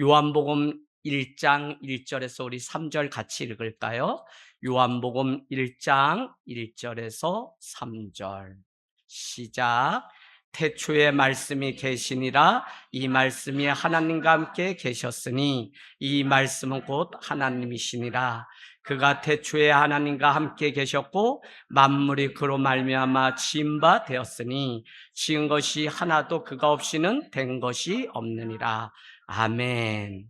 요한복음 1장 1절에서 우리 3절 같이 읽을까요? 요한복음 1장 1절에서 3절 시작. 태초에 말씀이 계시니라. 이 말씀이 하나님과 함께 계셨으니 이 말씀은 곧 하나님이시니라. 그가 태초에 하나님과 함께 계셨고 만물이 그로 말미암아 지은 바 되었으니 지은 것이 하나도 그가 없이는 된 것이 없느니라. 아멘.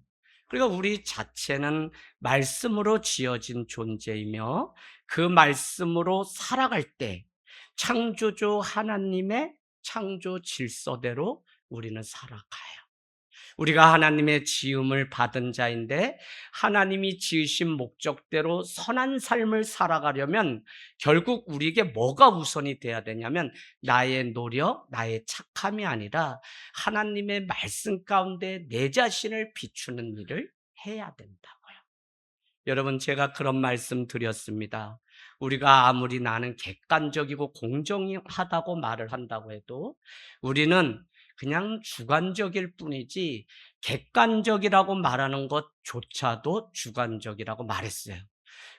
그러니까 우리 자체는 말씀으로 지어진 존재이며 그 말씀으로 살아갈 때 창조주 하나님의 창조 질서대로 우리는 살아가요. 우리가 하나님의 지음을 받은 자인데 하나님이 지으신 목적대로 선한 삶을 살아가려면 결국 우리에게 뭐가 우선이 돼야 되냐면 나의 노력, 나의 착함이 아니라 하나님의 말씀 가운데 내 자신을 비추는 일을 해야 된다고요. 여러분, 제가 그런 말씀 드렸습니다. 우리가 아무리 나는 객관적이고 공정하다고 말을 한다고 해도 우리는 그냥 주관적일 뿐이지 객관적이라고 말하는 것조차도 주관적이라고 말했어요.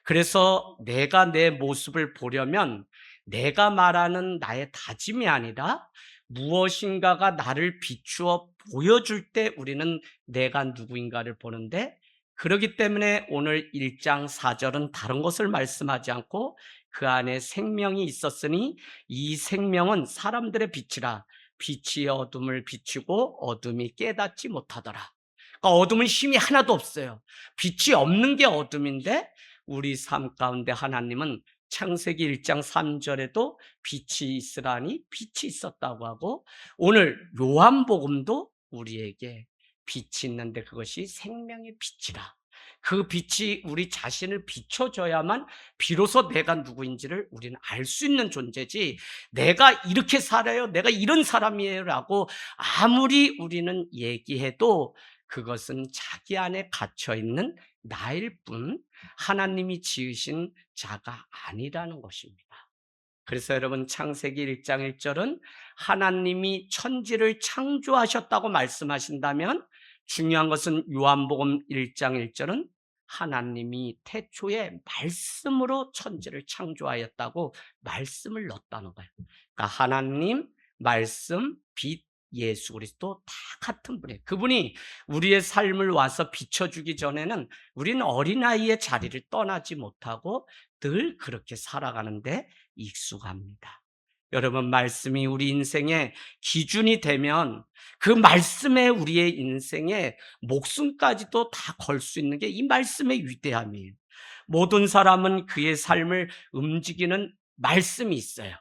그래서 내가 내 모습을 보려면 내가 말하는 나의 다짐이 아니라 무엇인가가 나를 비추어 보여줄 때 우리는 내가 누구인가를 보는데, 그렇기 때문에 오늘 1장 4절은 다른 것을 말씀하지 않고 그 안에 생명이 있었으니 이 생명은 사람들의 빛이라. 빛이 어둠을 비추고 어둠이 깨닫지 못하더라. 그러니까 어둠은 힘이 하나도 없어요. 빛이 없는 게 어둠인데 우리 삶 가운데 하나님은 창세기 1장 3절에도 빛이 있으라니 빛이 있었다고 하고, 오늘 요한복음도 우리에게 빛이 있는데 그것이 생명의 빛이라. 그 빛이 우리 자신을 비춰줘야만 비로소 내가 누구인지를 우리는 알 수 있는 존재지, 내가 이렇게 살아요, 내가 이런 사람이에요 라고 아무리 우리는 얘기해도 그것은 자기 안에 갇혀있는 나일 뿐 하나님이 지으신 자가 아니라는 것입니다. 그래서 여러분, 창세기 1장 1절은 하나님이 천지를 창조하셨다고 말씀하신다면 중요한 것은 요한복음 1장 1절은 하나님이 태초에 말씀으로 천지를 창조하였다고 말씀을 넣었다는 거예요. 그러니까 하나님, 말씀, 빛, 예수 그리스도 다 같은 분이에요. 그분이 우리의 삶을 와서 비춰주기 전에는 우리는 어린아이의 자리를 떠나지 못하고 늘 그렇게 살아가는데 익숙합니다. 여러분, 말씀이 우리 인생의 기준이 되면 그 말씀에 우리의 인생에 목숨까지도 다 걸 수 있는 게 이 말씀의 위대함이에요. 모든 사람은 그의 삶을 움직이는 말씀이 있어요.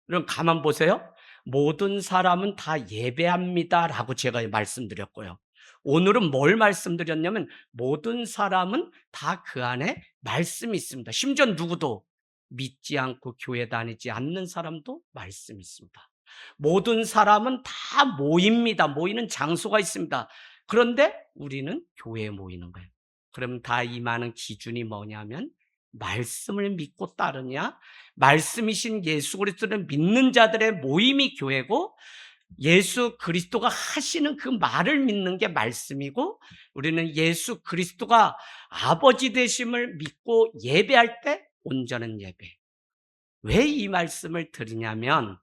그럼 가만 보세요. 모든 사람은 다 예배합니다라고 제가 말씀드렸고요. 오늘은 뭘 말씀드렸냐면 모든 사람은 다 그 안에 말씀이 있습니다. 심지어 누구도 믿지 않고 교회 다니지 않는 사람도 말씀이 있습니다. 모든 사람은 다 모입니다. 모이는 장소가 있습니다. 그런데 우리는 교회에 모이는 거예요. 그럼 다 임하는 기준이 뭐냐면 말씀을 믿고 따르냐, 말씀이신 예수 그리스도를 믿는 자들의 모임이 교회고, 예수 그리스도가 하시는 그 말을 믿는 게 말씀이고, 우리는 예수 그리스도가 아버지 되심을 믿고 예배할 때 온전한 예배. 왜 이 말씀을 드리냐면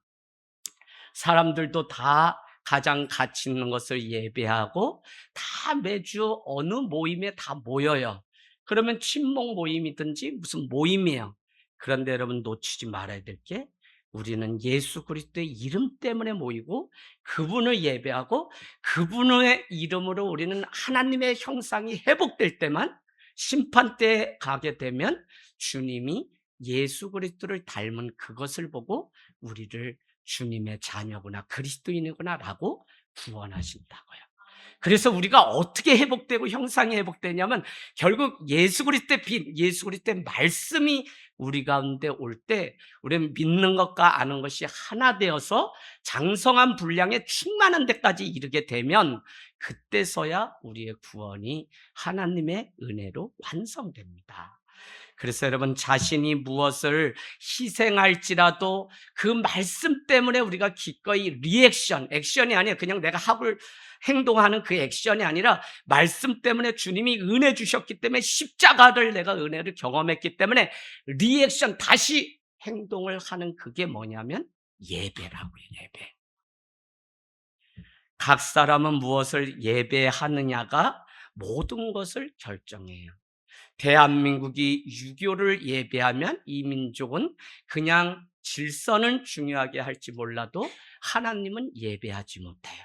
사람들도 다 가장 가치 있는 것을 예배하고 다 매주 어느 모임에 다 모여요. 그러면 친목 모임이든지 무슨 모임이에요. 그런데 여러분, 놓치지 말아야 될 게 우리는 예수 그리스도의 이름 때문에 모이고 그분을 예배하고 그분의 이름으로 우리는 하나님의 형상이 회복될 때만, 심판 때에 가게 되면 주님이 예수 그리스도를 닮은 그것을 보고 우리를 주님의 자녀구나, 그리스도인이구나 라고 구원하신다고요. 그래서 우리가 어떻게 회복되고 형상이 회복되냐면 결국 예수 그리스도의 빛, 예수 그리스도의 말씀이 우리 가운데 올 때 우리는 믿는 것과 아는 것이 하나 되어서 장성한 분량에 충만한 데까지 이르게 되면 그때서야 우리의 구원이 하나님의 은혜로 완성됩니다. 그래서 여러분 자신이 무엇을 희생할지라도 그 말씀 때문에 우리가 기꺼이 액션이 아니에요. 그냥 내가 행동하는 그 액션이 아니라 말씀 때문에 주님이 은혜 주셨기 때문에 십자가를 내가 은혜를 경험했기 때문에 리액션 다시 행동을 하는 그게 뭐냐면 예배라고요. 예배. 각 사람은 무엇을 예배하느냐가 모든 것을 결정해요. 대한민국이 유교를 예배하면 이 민족은 그냥 질서는 중요하게 할지 몰라도 하나님은 예배하지 못해요.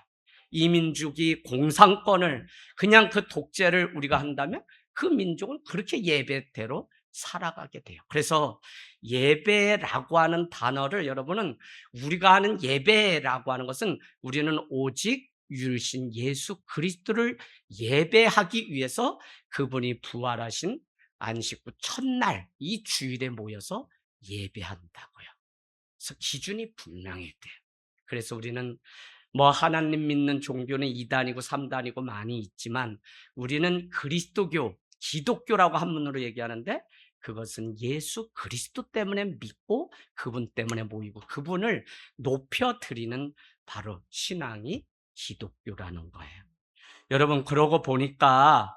이 민족이 공산권을 그냥 그 독재를 우리가 한다면 그 민족은 그렇게 예배대로 살아가게 돼요. 그래서 예배라고 하는 단어를 여러분은 우리가 하는 예배라고 하는 것은 우리는 오직 유일신 예수 그리스도를 예배하기 위해서 그분이 부활하신 안식구 첫날 이 주일에 모여서 예배한다고요. 그래서 기준이 분명해야 돼요. 그래서 우리는 뭐 하나님 믿는 종교는 2단이고 3단이고 많이 있지만 우리는 그리스도교, 기독교라고 한문으로 얘기하는데 그것은 예수 그리스도 때문에 믿고 그분 때문에 모이고 그분을 높여드리는 바로 신앙이 기독교라는 거예요. 여러분 그러고 보니까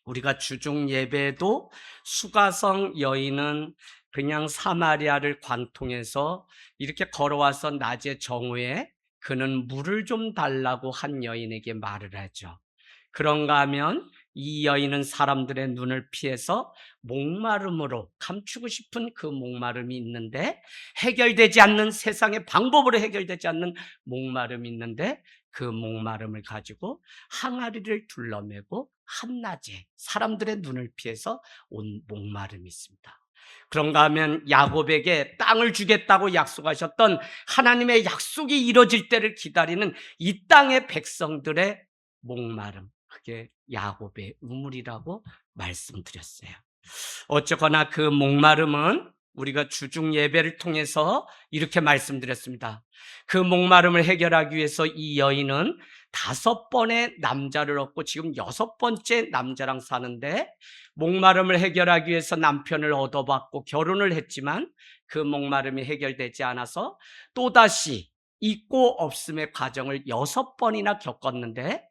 우리가 주중 예배도 수가성 여인은 그냥 사마리아를 관통해서 이렇게 걸어와서 낮에 정오에 그는 물을 좀 달라고 한 여인에게 말을 하죠. 그런가 하면 이 여인은 사람들의 눈을 피해서 목마름으로 감추고 싶은 그 목마름이 있는데 해결되지 않는 세상의 방법으로 해결되지 않는 목마름이 있는데 그 목마름을 가지고 항아리를 둘러매고 한낮에 사람들의 눈을 피해서 온 목마름이 있습니다. 그런가 하면 야곱에게 땅을 주겠다고 약속하셨던 하나님의 약속이 이루어질 때를 기다리는 이 땅의 백성들의 목마름, 그게 야곱의 우물이라고 말씀드렸어요. 어쨌거나 그 목마름은 우리가 주중 예배를 통해서 이렇게 말씀드렸습니다. 그 목마름을 해결하기 위해서 이 여인은 5번의 남자를 얻고 지금 6번째 남자랑 사는데 목마름을 해결하기 위해서 남편을 얻어받고 결혼을 했지만 그 목마름이 해결되지 않아서 또다시 있고 없음의 과정을 6번이나 겪었는데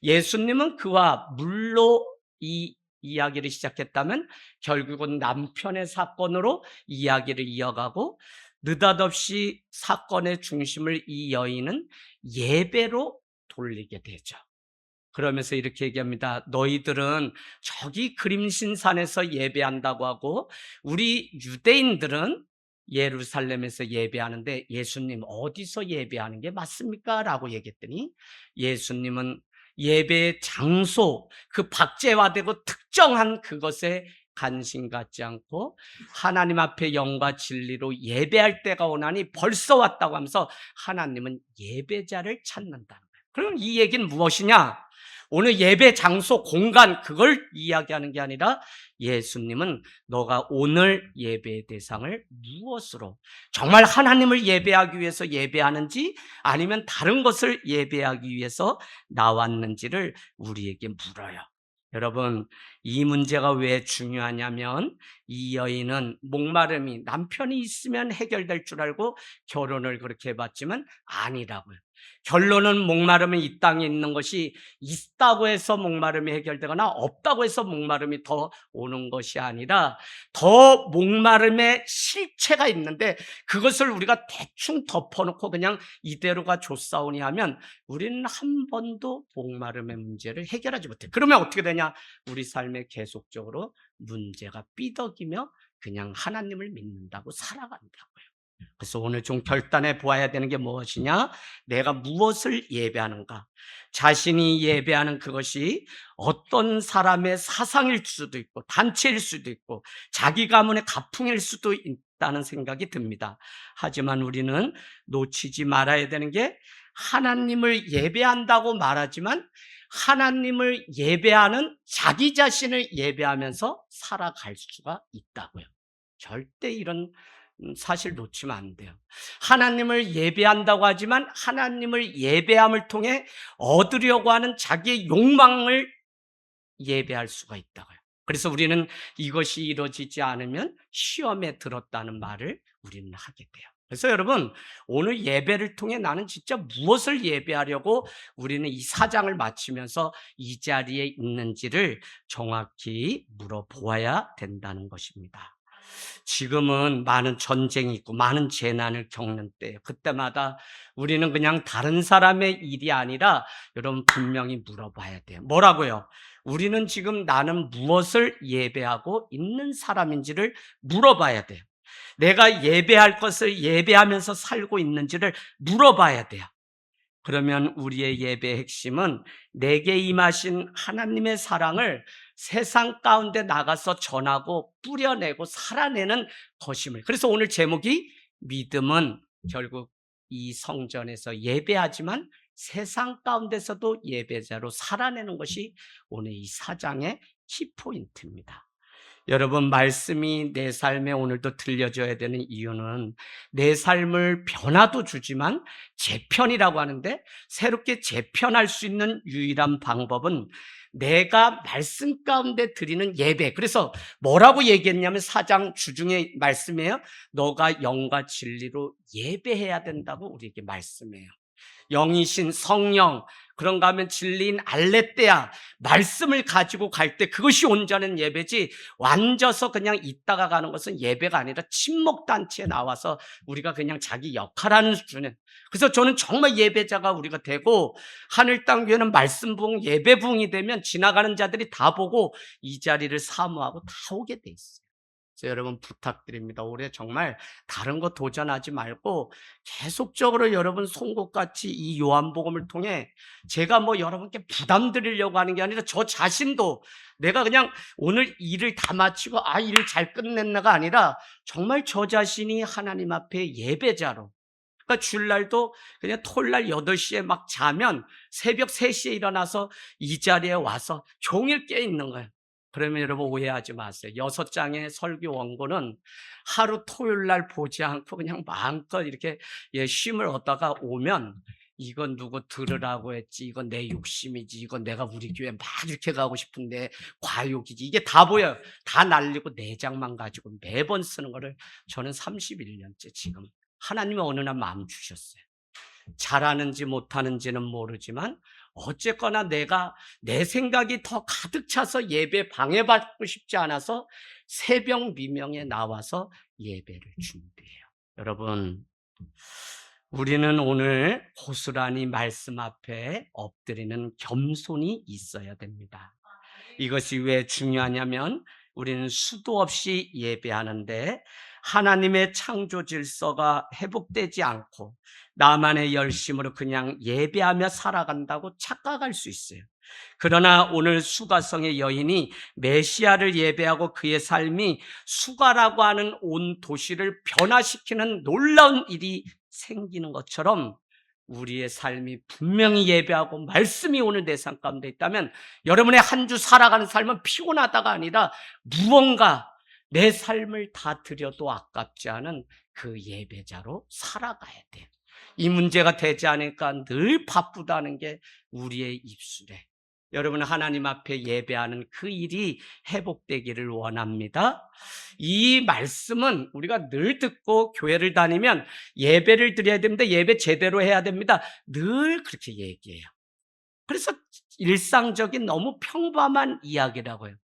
예수님은 그와 물로 이 이야기를 시작했다면 결국은 남편의 사건으로 이야기를 이어가고 느닷없이 사건의 중심을 이 여인은 예배로 돌리게 되죠. 그러면서 이렇게 얘기합니다. 너희들은 저기 그림신산에서 예배한다고 하고 우리 유대인들은 예루살렘에서 예배하는데 예수님 어디서 예배하는 게 맞습니까? 라고 얘기했더니 예수님은 예배의 장소, 그 박제화되고 특정한 그것에 관심 갖지 않고 하나님 앞에 영과 진리로 예배할 때가 오나니 벌써 왔다고 하면서 하나님은 예배자를 찾는다는 거예요. 그럼 이 얘기는 무엇이냐? 오늘 예배 장소, 공간 그걸 이야기하는 게 아니라 예수님은 너가 오늘 예배의 대상을 무엇으로 정말 하나님을 예배하기 위해서 예배하는지 아니면 다른 것을 예배하기 위해서 나왔는지를 우리에게 물어요. 여러분 이 문제가 왜 중요하냐면 이 여인은 목마름이 남편이 있으면 해결될 줄 알고 결혼을 그렇게 해봤지만 아니라고요. 결론은 목마름은 이 땅에 있는 것이 있다고 해서 목마름이 해결되거나 없다고 해서 목마름이 더 오는 것이 아니라 더 목마름의 실체가 있는데 그것을 우리가 대충 덮어놓고 그냥 이대로가 좋사오니 하면 우리는 한 번도 목마름의 문제를 해결하지 못해. 그러면 어떻게 되냐? 우리 삶에 계속적으로 문제가 삐덕이며 그냥 하나님을 믿는다고 살아간다고요. 그래서 오늘 좀 결단해 보아야 되는 게 무엇이냐? 내가 무엇을 예배하는가? 자신이 예배하는 그것이 어떤 사람의 사상일 수도 있고 단체일 수도 있고 자기 가문의 가풍일 수도 있다는 생각이 듭니다. 하지만 우리는 놓치지 말아야 되는 게 하나님을 예배한다고 말하지만 하나님을 예배하는 자기 자신을 예배하면서 살아갈 수가 있다고요. 절대 이런 사실 놓치면 안 돼요. 하나님을 예배한다고 하지만 하나님을 예배함을 통해 얻으려고 하는 자기의 욕망을 예배할 수가 있다고요. 그래서 우리는 이것이 이루어지지 않으면 시험에 들었다는 말을 우리는 하게 돼요. 그래서 여러분, 오늘 예배를 통해 나는 진짜 무엇을 예배하려고 우리는 이 사장을 마치면서 이 자리에 있는지를 정확히 물어보아야 된다는 것입니다. 지금은 많은 전쟁이 있고 많은 재난을 겪는 때예요. 그때마다 우리는 그냥 다른 사람의 일이 아니라 여러분 분명히 물어봐야 돼요. 뭐라고요? 우리는 지금 나는 무엇을 예배하고 있는 사람인지를 물어봐야 돼요. 내가 예배할 것을 예배하면서 살고 있는지를 물어봐야 돼요. 그러면 우리의 예배의 핵심은 내게 임하신 하나님의 사랑을 세상 가운데 나가서 전하고 뿌려내고 살아내는 것임을. 그래서 오늘 제목이 믿음은 결국 이 성전에서 예배하지만 세상 가운데서도 예배자로 살아내는 것이 오늘 이 사장의 키포인트입니다. 여러분, 말씀이 내 삶에 오늘도 들려줘야 되는 이유는 내 삶을 변화도 주지만 재편이라고 하는데, 새롭게 재편할 수 있는 유일한 방법은 내가 말씀 가운데 드리는 예배. 그래서 뭐라고 얘기했냐면 4장 주중에 말씀이에요. 너가 영과 진리로 예배해야 된다고 우리에게 말씀해요. 영이신 성령, 그런가 하면 진리인 알레떼아, 말씀을 가지고 갈 때 그것이 온전한 예배지, 완져서 그냥 있다가 가는 것은 예배가 아니라 침묵단체에 나와서 우리가 그냥 자기 역할하는 수준에. 그래서 저는 정말 예배자가 우리가 되고 하늘 땅 위에는 말씀 부흥, 예배 부흥이 되면 지나가는 자들이 다 보고 이 자리를 사모하고 다 오게 돼 있어요. 그래서 여러분 부탁드립니다. 올해 정말 다른 거 도전하지 말고 계속적으로 여러분 송곳같이 이 요한복음을 통해, 제가 뭐 여러분께 부담 드리려고 하는 게 아니라 저 자신도 내가 그냥 오늘 일을 다 마치고 일을 잘 끝냈나가 아니라 정말 저 자신이 하나님 앞에 예배자로, 그러니까 주일날도 그냥 토요일날 8시에 막 자면 새벽 3시에 일어나서 이 자리에 와서 종일 깨 있는 거예요. 그러면 여러분 오해하지 마세요. 6장의 설교 원고는 하루 토요일날 보지 않고 그냥 마음껏 이렇게 쉼을 얻다가 오면, 이건 누구 들으라고 했지, 이건 내 욕심이지, 이건 내가 우리 교회 막 이렇게 가고 싶은데 과욕이지, 이게 다 보여요. 다 날리고 4장만 가지고 매번 쓰는 거를 저는 31년째 지금 하나님이 어느 날 마음 주셨어요. 잘하는지 못하는지는 모르지만 어쨌거나 내가 내 생각이 더 가득 차서 예배 방해받고 싶지 않아서 새벽 미명에 나와서 예배를 준비해요. 여러분, 우리는 오늘 고스란히 말씀 앞에 엎드리는 겸손이 있어야 됩니다. 이것이 왜 중요하냐면 우리는 수도 없이 예배하는데 하나님의 창조 질서가 회복되지 않고 나만의 열심으로 그냥 예배하며 살아간다고 착각할 수 있어요. 그러나 오늘 수가성의 여인이 메시아를 예배하고 그의 삶이 수가라고 하는 온 도시를 변화시키는 놀라운 일이 생기는 것처럼 우리의 삶이 분명히 예배하고 말씀이 오늘 내 삶 가운데 있다면 여러분의 한 주 살아가는 삶은 피곤하다가 아니라 무언가 내 삶을 다 드려도 아깝지 않은 그 예배자로 살아가야 돼요. 이 문제가 되지 않으니까 늘 바쁘다는 게 우리의 입술에, 여러분 하나님 앞에 예배하는 그 일이 회복되기를 원합니다. 이 말씀은 우리가 늘 듣고 교회를 다니면 예배를 드려야 됩니다. 예배 제대로 해야 됩니다. 늘 그렇게 얘기해요. 그래서 일상적인 너무 평범한 이야기라고요.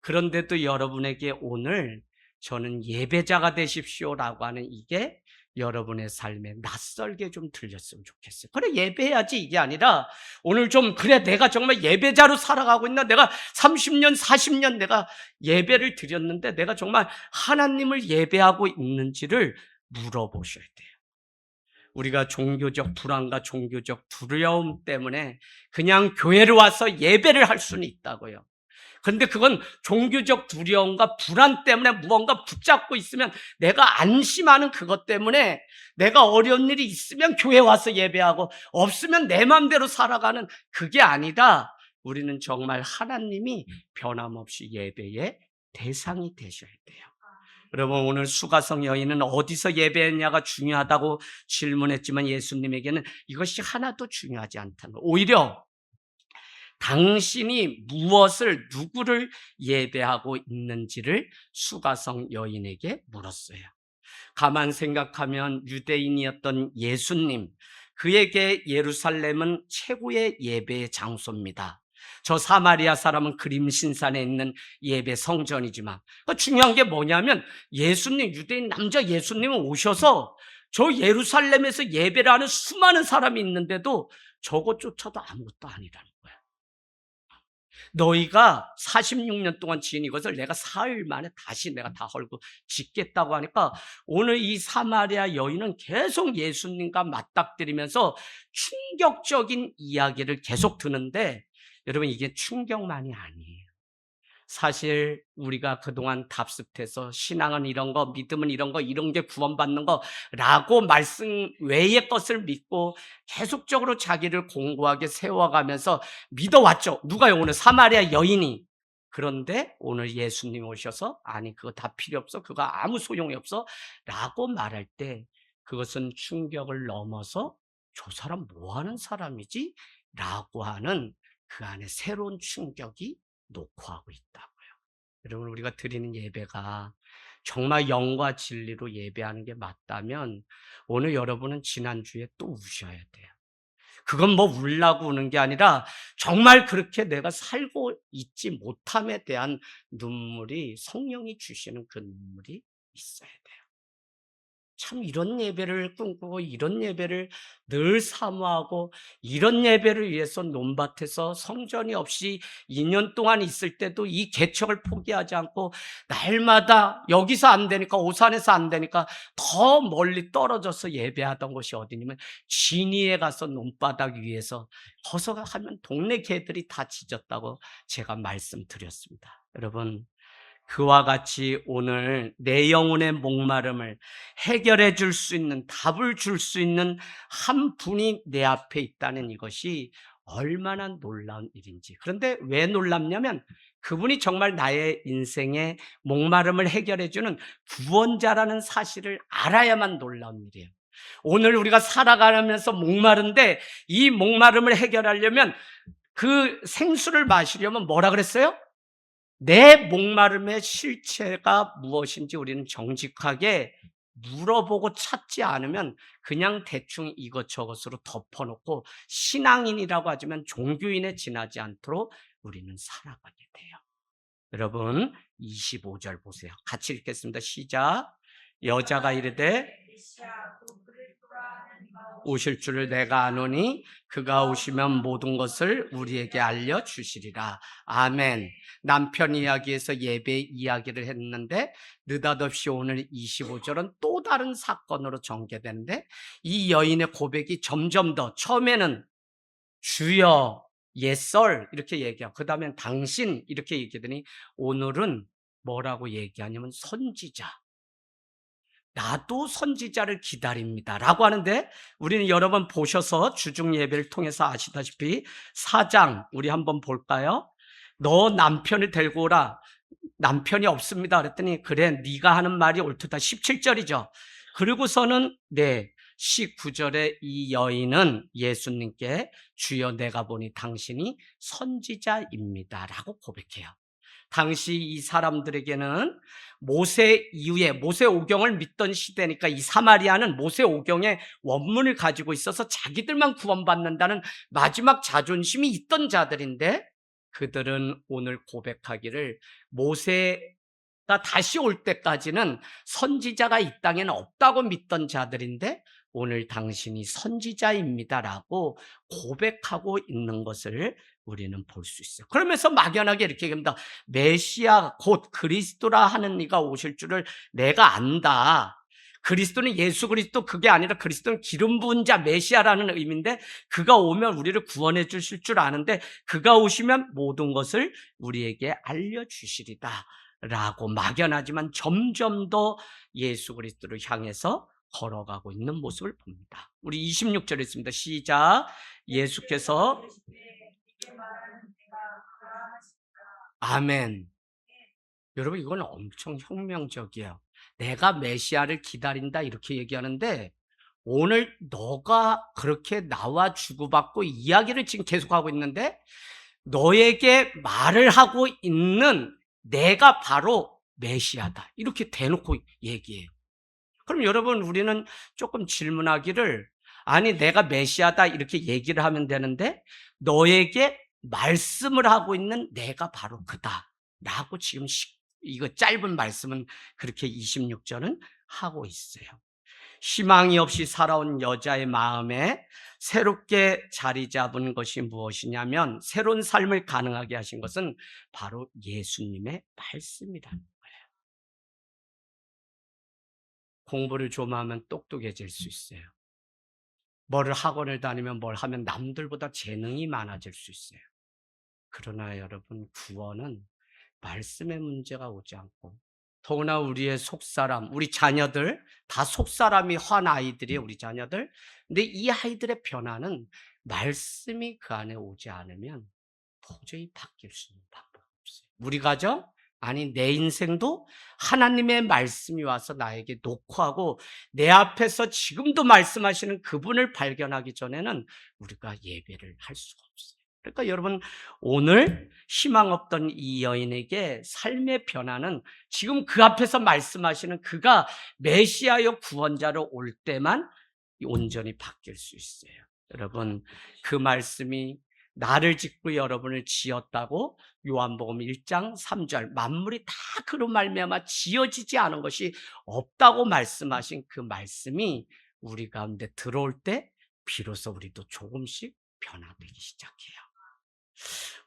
그런데도 여러분에게 오늘 저는 예배자가 되십시오라고 하는 이게 여러분의 삶에 낯설게 좀 들렸으면 좋겠어요. 그래, 예배해야지 이게 아니라 오늘 좀, 그래 내가 정말 예배자로 살아가고 있나, 내가 30년 40년 내가 예배를 드렸는데 내가 정말 하나님을 예배하고 있는지를 물어보셔야 돼요. 우리가 종교적 불안과 종교적 두려움 때문에 그냥 교회를 와서 예배를 할 수는 있다고요. 그런데 그건 종교적 두려움과 불안 때문에 무언가 붙잡고 있으면, 내가 안심하는 그것 때문에 내가 어려운 일이 있으면 교회 와서 예배하고 없으면 내 마음대로 살아가는 그게 아니라 우리는 정말 하나님이 변함없이 예배의 대상이 되셔야 돼요. 여러분, 오늘 수가성 여인은 어디서 예배했냐가 중요하다고 질문했지만 예수님에게는 이것이 하나도 중요하지 않다는 거예요. 오히려 당신이 무엇을 누구를 예배하고 있는지를 수가성 여인에게 물었어요. 가만 생각하면 유대인이었던 예수님, 그에게 예루살렘은 최고의 예배의 장소입니다. 저 사마리아 사람은 그림 신산에 있는 예배 성전이지만 중요한 게 뭐냐면 예수님, 유대인 남자 예수님은 오셔서 저 예루살렘에서 예배를 하는 수많은 사람이 있는데도 저것조차도 아무것도 아니라는 거야. 너희가 46년 동안 지은 이것을 내가 사흘 만에 다시 내가 다 헐고 짓겠다고 하니까 오늘 이 사마리아 여인은 계속 예수님과 맞닥뜨리면서 충격적인 이야기를 계속 듣는데 여러분 이게 충격만이 아니에요. 사실 우리가 그동안 답습해서 신앙은 이런 거, 믿음은 이런 거, 이런 게 구원받는 거라고 말씀 외의 것을 믿고 계속적으로 자기를 공고하게 세워가면서 믿어왔죠. 누가요? 오늘 사마리아 여인이. 그런데 오늘 예수님 오셔서 아니 그거 다 필요 없어, 그거 아무 소용이 없어 라고 말할 때 그것은 충격을 넘어서 저 사람 뭐 하는 사람이지? 라고 하는 그 안에 새로운 충격이 녹화하고 있다고요. 여러분 우리가 드리는 예배가 정말 영과 진리로 예배하는 게 맞다면 오늘 여러분은 지난주에 또 우셔야 돼요. 그건 뭐 울라고 우는 게 아니라 정말 그렇게 내가 살고 있지 못함에 대한 눈물이 성령이 주시는 그 눈물이 있어야 돼요. 참 이런 예배를 꿈꾸고 이런 예배를 늘 사모하고 이런 예배를 위해서 논밭에서 성전이 없이 2년 동안 있을 때도 이 개척을 포기하지 않고 날마다 여기서 안 되니까 오산에서 안 되니까 더 멀리 떨어져서 예배하던 곳이 어디냐면 진이에 가서 논바닥 위에서 거기서 하면 동네 개들이 다 짖었다고 제가 말씀드렸습니다. 여러분 그와 같이 오늘 내 영혼의 목마름을 해결해 줄 수 있는, 답을 줄 수 있는 한 분이 내 앞에 있다는 이것이 얼마나 놀라운 일인지. 그런데 왜 놀랍냐면 그분이 정말 나의 인생의 목마름을 해결해 주는 구원자라는 사실을 알아야만 놀라운 일이에요. 오늘 우리가 살아가면서 목마른데 이 목마름을 해결하려면 그 생수를 마시려면 뭐라 그랬어요? 내 목마름의 실체가 무엇인지 우리는 정직하게 물어보고 찾지 않으면 그냥 대충 이것저것으로 덮어놓고 신앙인이라고 하지만 종교인에 지나지 않도록 우리는 살아가게 돼요. 여러분 25절 보세요. 같이 읽겠습니다. 시작. 여자가 이르되 오실 줄을 내가 아노니 그가 오시면 모든 것을 우리에게 알려주시리라. 아멘. 남편 이야기에서 예배 이야기를 했는데 느닷없이 오늘 25절은 또 다른 사건으로 전개되는데 이 여인의 고백이 점점 더 처음에는 주여 옛설 이렇게 얘기하고 그 다음엔 당신 이렇게 얘기하더니 오늘은 뭐라고 얘기하냐면 선지자. 나도 선지자를 기다립니다 라고 하는데 우리는 여러 번 보셔서 주중 예배를 통해서 아시다시피 4장 우리 한번 볼까요? 너 남편을 데리고 오라. 남편이 없습니다 그랬더니 그래 네가 하는 말이 옳다. 17절이죠. 그리고서는 19절에 이 여인은 예수님께 주여 내가 보니 당신이 선지자입니다 라고 고백해요. 당시 이 사람들에게는 모세 이후에 모세 오경을 믿던 시대니까 이 사마리아는 모세 오경의 원문을 가지고 있어서 자기들만 구원받는다는 마지막 자존심이 있던 자들인데 그들은 오늘 고백하기를 모세가 다시 올 때까지는 선지자가 이 땅에는 없다고 믿던 자들인데 오늘 당신이 선지자입니다라고 고백하고 있는 것을 우리는 볼 수 있어요. 그러면서 막연하게 이렇게 얘기합니다. 메시아 곧 그리스도라 하는 이가 오실 줄을 내가 안다. 그리스도는 예수 그리스도 그게 아니라 그리스도는 기름 부은 자 메시아라는 의미인데 그가 오면 우리를 구원해 주실 줄 아는데 그가 오시면 모든 것을 우리에게 알려주시리다 라고 막연하지만 점점 더 예수 그리스도를 향해서 걸어가고 있는 모습을 봅니다. 우리 26절에 있습니다. 시작. 예수께서 아멘. 여러분 이건 엄청 혁명적이에요. 내가 메시아를 기다린다 이렇게 얘기하는데 오늘 너가 그렇게 나와 주고받고 이야기를 지금 계속하고 있는데 너에게 말을 하고 있는 내가 바로 메시아다. 이렇게 대놓고 얘기해요. 그럼 여러분, 우리는 조금 질문하기를, 아니 내가 메시아다 이렇게 얘기를 하면 되는데 너에게 말씀을 하고 있는 내가 바로 그다 라고 지금 이거 짧은 말씀은 그렇게 26절은 하고 있어요. 희망이 없이 살아온 여자의 마음에 새롭게 자리 잡은 것이 무엇이냐면, 새로운 삶을 가능하게 하신 것은 바로 예수님의 말씀이라는 거예요. 공부를 좀 하면 똑똑해질 수 있어요. 뭘 학원을 다니면 뭘 하면 남들보다 재능이 많아질 수 있어요. 그러나 여러분, 구원은 말씀의 문제가 오지 않고, 더구나 우리의 속사람, 우리 자녀들 다 속사람이 한 아이들이에요. 우리 자녀들. 근데 이 아이들의 변화는 말씀이 그 안에 오지 않으면 도저히 바뀔 수 있는 방법이 없어요. 우리 가정, 아니 내 인생도 하나님의 말씀이 와서 나에게 녹화하고 내 앞에서 지금도 말씀하시는 그분을 발견하기 전에는 우리가 예배를 할 수가 없어요. 그러니까 여러분, 오늘 희망 없던 이 여인에게 삶의 변화는 지금 그 앞에서 말씀하시는 그가 메시아여 구원자로 올 때만 온전히 바뀔 수 있어요. 여러분, 그 말씀이 나를 짓고 여러분을 지었다고 요한복음 1장 3절, 만물이 다 그로 말미암아 지어지지 않은 것이 없다고 말씀하신 그 말씀이 우리 가운데 들어올 때 비로소 우리도 조금씩 변화되기 시작해요.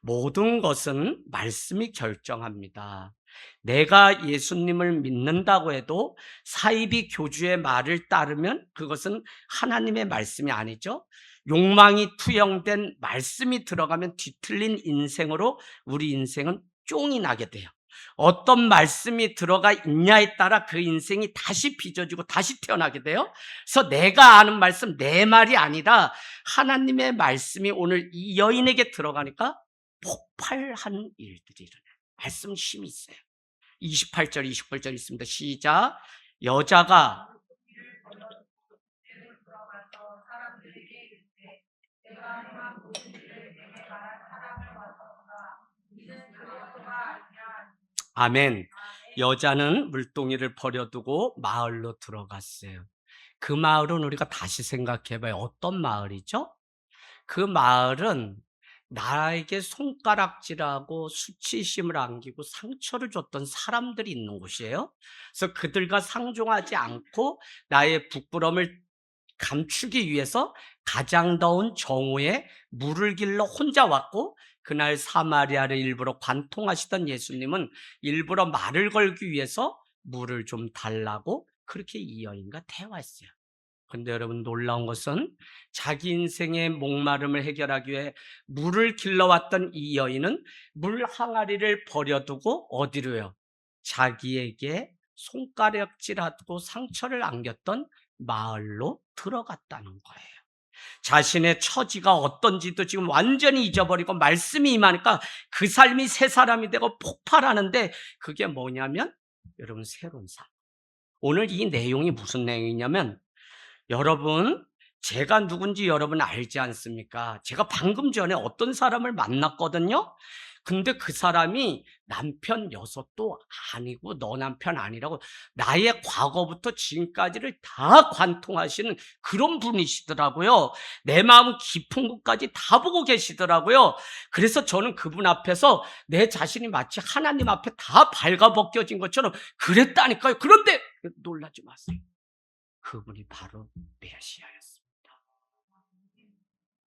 모든 것은 말씀이 결정합니다. 내가 예수님을 믿는다고 해도 사이비 교주의 말을 따르면 그것은 하나님의 말씀이 아니죠. 욕망이 투영된 말씀이 들어가면 뒤틀린 인생으로 우리 인생은 쫑이 나게 돼요. 어떤 말씀이 들어가 있냐에 따라 그 인생이 다시 빚어지고 다시 태어나게 돼요. 그래서 내가 아는 말씀, 내 말이 아니라 하나님의 말씀이 오늘 이 여인에게 들어가니까 폭발한 일들이 일어나요. 말씀 힘이 있어요. 28절, 29절 있습니다. 시작. 여자가 아멘. 여자는 물동이를 버려두고 마을로 들어갔어요. 그 마을은 우리가 다시 생각해봐요. 어떤 마을이죠? 그 마을은 나에게 손가락질하고 수치심을 안기고 상처를 줬던 사람들이 있는 곳이에요. 그래서 그들과 상종하지 않고 나의 부끄러움을 감추기 위해서 가장 더운 정오에 물을 길러 혼자 왔고, 그날 사마리아를 일부러 관통하시던 예수님은 일부러 말을 걸기 위해서 물을 좀 달라고 그렇게 이 여인과 대화했어요. 근데 여러분, 놀라운 것은 자기 인생의 목마름을 해결하기 위해 물을 길러왔던 이 여인은 물 항아리를 버려두고 어디로요? 자기에게 손가락질하고 상처를 안겼던 마을로 들어갔다는 거예요. 자신의 처지가 어떤지도 지금 완전히 잊어버리고 말씀이 임하니까 그 삶이 새 사람이 되고 폭발하는데, 그게 뭐냐면 여러분, 새로운 삶. 오늘 이 내용이 무슨 내용이냐면, 여러분, 제가 누군지 여러분 알지 않습니까? 제가 방금 전에 어떤 사람을 만났거든요. 근데 그 사람이 남편 여섯도 아니고 너 남편 아니라고 나의 과거부터 지금까지를 다 관통하시는 그런 분이시더라고요. 내 마음 깊은 곳까지 다 보고 계시더라고요. 그래서 저는 그분 앞에서 내 자신이 마치 하나님 앞에 다 발가벗겨진 것처럼 그랬다니까요. 그런데 놀라지 마세요. 그분이 바로 메시아였습니다.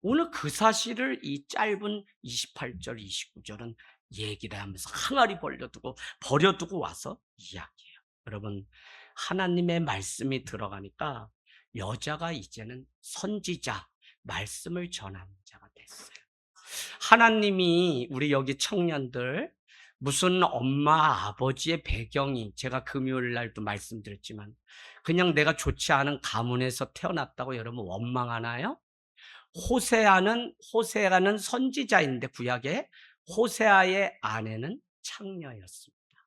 오늘 그 사실을 이 짧은 28절, 29절은 얘기를 하면서 항아리 버려두고 와서 이야기해요. 여러분, 하나님의 말씀이 들어가니까 여자가 이제는 선지자, 말씀을 전하는 자가 됐어요. 하나님이 우리 여기 청년들, 무슨 엄마 아버지의 배경이, 제가 금요일 날도 말씀드렸지만 그냥 내가 좋지 않은 가문에서 태어났다고 여러분 원망하나요? 호세아는 선지자인데, 구약에 호세아의 아내는 창녀였습니다.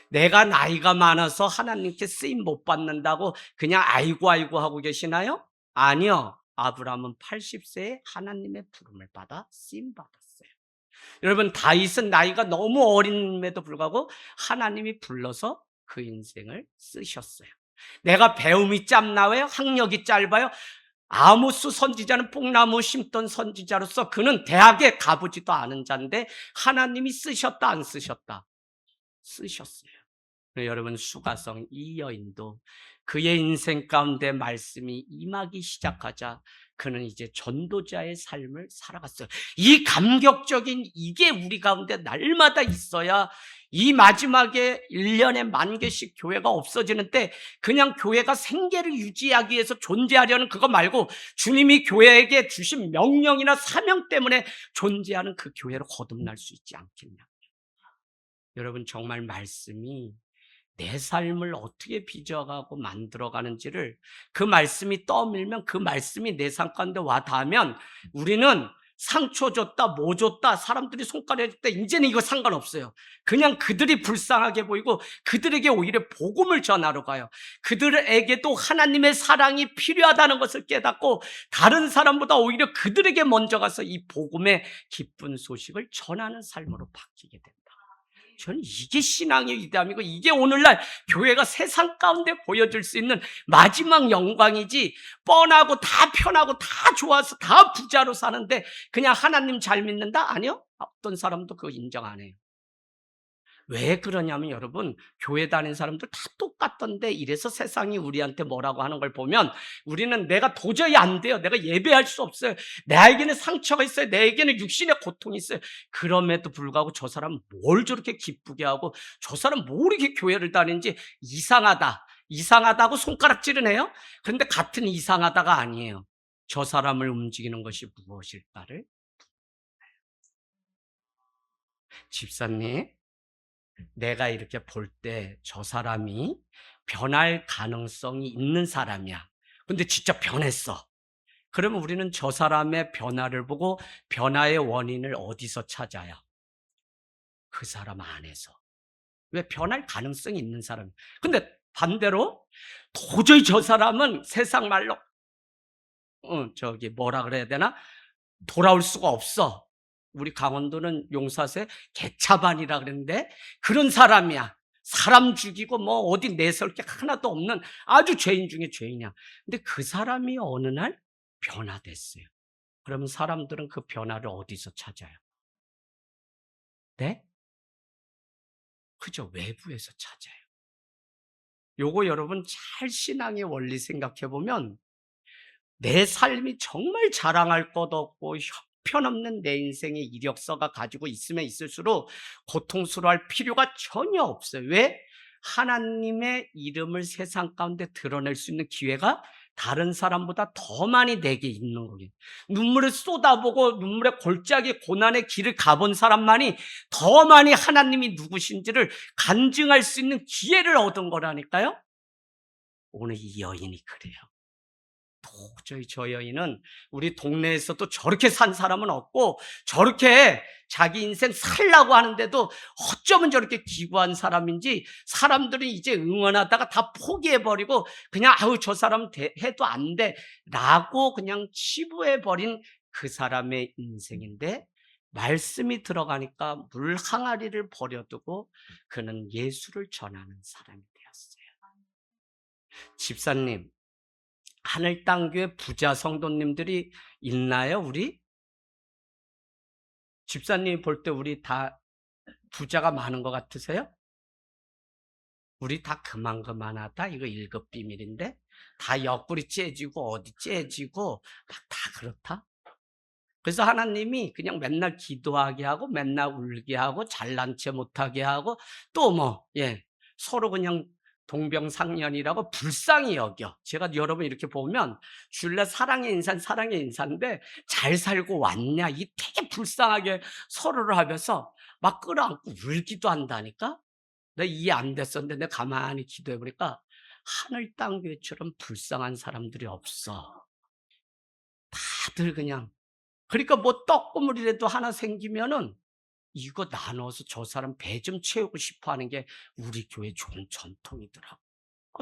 내가 나이가 많아서 하나님께 쓰임 못 받는다고 그냥 아이고 하고 계시나요? 아니요. 아브라함은 80세에 하나님의 부름을 받아 쓰임 받았어요. 여러분, 다윗은 나이가 너무 어림에도 불구하고 하나님이 불러서 그 인생을 쓰셨어요. 내가 배움이 짧나요? 학력이 짧아요? 아모스 선지자는 뽕나무 심던 선지자로서 그는 대학에 가보지도 않은 자인데 하나님이 쓰셨다 안 쓰셨다? 쓰셨어요. 여러분, 수가성 이 여인도 그의 인생 가운데 말씀이 임하기 시작하자 그는 이제 전도자의 삶을 살아갔어요. 이 감격적인 이게 우리 가운데 날마다 있어야 이 마지막에 1년에 10,000개씩 교회가 없어지는 때 그냥 교회가 생계를 유지하기 위해서 존재하려는 그거 말고 주님이 교회에게 주신 명령이나 사명 때문에 존재하는 그 교회로 거듭날 수 있지 않겠냐. 여러분, 정말 말씀이 내 삶을 어떻게 빚어가고 만들어가는지를 그 말씀이 떠밀면 그 말씀이 내 삶 가운데 와 닿으면 우리는 상처 줬다, 뭐 줬다, 사람들이 손가락 줬다, 이제는 이거 상관없어요. 그냥 그들이 불쌍하게 보이고 그들에게 오히려 복음을 전하러 가요. 그들에게도 하나님의 사랑이 필요하다는 것을 깨닫고 다른 사람보다 오히려 그들에게 먼저 가서 이 복음의 기쁜 소식을 전하는 삶으로 바뀌게 됩니다. 저는 이게 신앙의 위대함이고 이게 오늘날 교회가 세상 가운데 보여줄 수 있는 마지막 영광이지, 뻔하고 다 편하고 다 좋아서 다 부자로 사는데 그냥 하나님 잘 믿는다? 아니요. 어떤 사람도 그거 인정 안 해요. 왜 그러냐면 여러분, 교회 다니는 사람들 다 똑같던데 이래서 세상이 우리한테 뭐라고 하는 걸 보면 우리는 내가 도저히 안 돼요. 내가 예배할 수 없어요. 나에게는 상처가 있어요. 내게는 육신의 고통이 있어요. 그럼에도 불구하고 저 사람 뭘 저렇게 기쁘게 하고 저 사람 뭘 이렇게 교회를 다니는지 이상하다. 이상하다고 손가락질은 해요. 그런데 같은 이상하다가 아니에요. 저 사람을 움직이는 것이 무엇일까를. 집사님, 내가 이렇게 볼 때 저 사람이 변할 가능성이 있는 사람이야. 근데 진짜 변했어. 그러면 우리는 저 사람의 변화를 보고 변화의 원인을 어디서 찾아요? 그 사람 안에서. 왜? 변할 가능성이 있는 사람. 근데 반대로 도저히 저 사람은 세상 말로 뭐라 그래야 되나? 돌아올 수가 없어. 우리 강원도는 용사세 개차반이라 그랬는데 그런 사람이야. 사람 죽이고 뭐 어디 내세울 게 하나도 없는 아주 죄인 중에 죄인이야. 근데 그 사람이 어느 날 변화됐어요. 그러면 사람들은 그 변화를 어디서 찾아요? 네? 그죠? 외부에서 찾아요. 요거 여러분 잘 신앙의 원리 생각해 보면 내 삶이 정말 자랑할 것 없고 형편없는 내 인생의 이력서가 가지고 있으면 있을수록 고통스러워할 필요가 전혀 없어요. 왜? 하나님의 이름을 세상 가운데 드러낼 수 있는 기회가 다른 사람보다 더 많이 내게 있는 거예요. 눈물을 쏟아보고 눈물의 골짜기 고난의 길을 가본 사람만이 더 많이 하나님이 누구신지를 간증할 수 있는 기회를 얻은 거라니까요. 오늘 이 여인이 그래요. 도저히 저 여인은 우리 동네에서도 저렇게 산 사람은 없고 저렇게 자기 인생 살라고 하는데도 어쩌면 저렇게 기구한 사람인지 사람들이 이제 응원하다가 다 포기해버리고 그냥 아우 저 사람 해도 안 돼 라고 그냥 치부해버린 그 사람의 인생인데 말씀이 들어가니까 물 항아리를 버려두고 그는 예수를 전하는 사람이 되었어요. 집사님, 하늘 땅 교회 부자 성도님들이 있나요, 우리? 집사님이 볼 때 우리 다 부자가 많은 것 같으세요? 우리 다 그만하다. 이거 1급 비밀인데 다 옆구리 째지고 어디 째지고 막 다 그렇다. 그래서 하나님이 그냥 맨날 기도하게 하고 맨날 울게 하고 잘난 체 못하게 하고 또 서로 그냥 동병상련이라고 불쌍히 여겨. 제가 여러분 이렇게 보면 줄래 사랑의 인사인데 잘 살고 왔냐 이 되게 불쌍하게 서로를 하면서 막 끌어안고 울기도 한다니까. 내가 이해 안 됐었는데 내가 가만히 기도해 보니까 하늘 땅 교회처럼 불쌍한 사람들이 없어. 다들 그냥 그러니까 뭐 떡고물이라도 하나 생기면은 이거 나눠서 저 사람 배 좀 채우고 싶어 하는 게 우리 교회 좋은 전통이더라고.